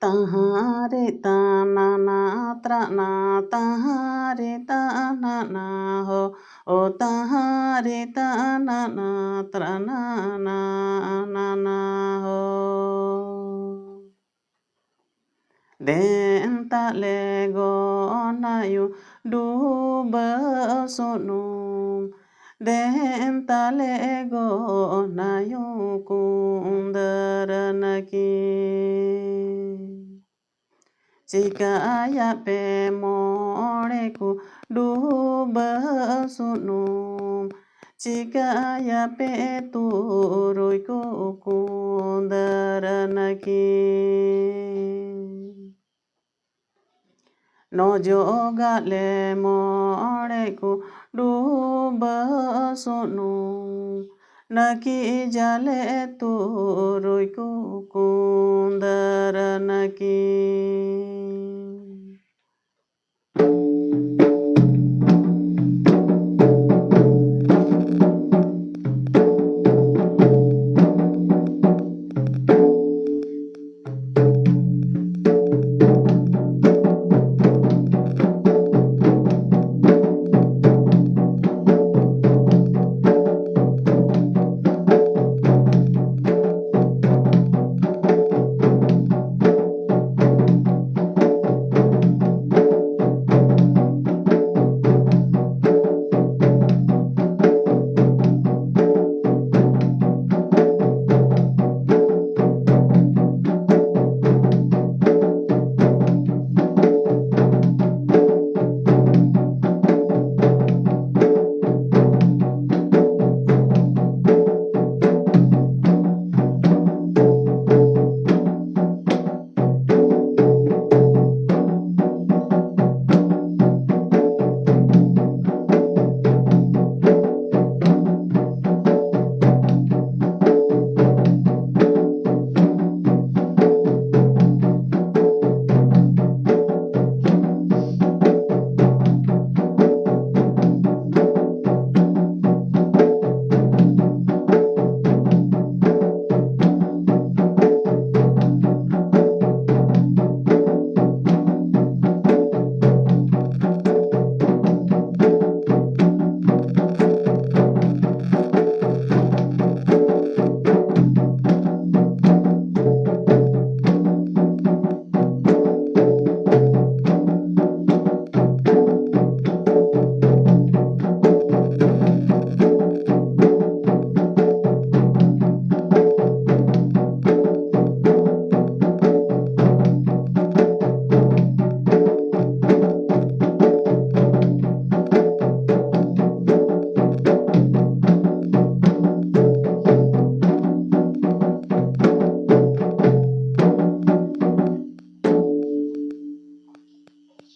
Tahari tanana trana tahari tanana ho o tahari tanana trana na ho denta lego nayu du sunum denta lego nayu kundaranaki jika ya pe moreku duba sunum jika ya pe turuiku kundaranaki no joga le moreku duba sunum naki jale turuiku kundaranaki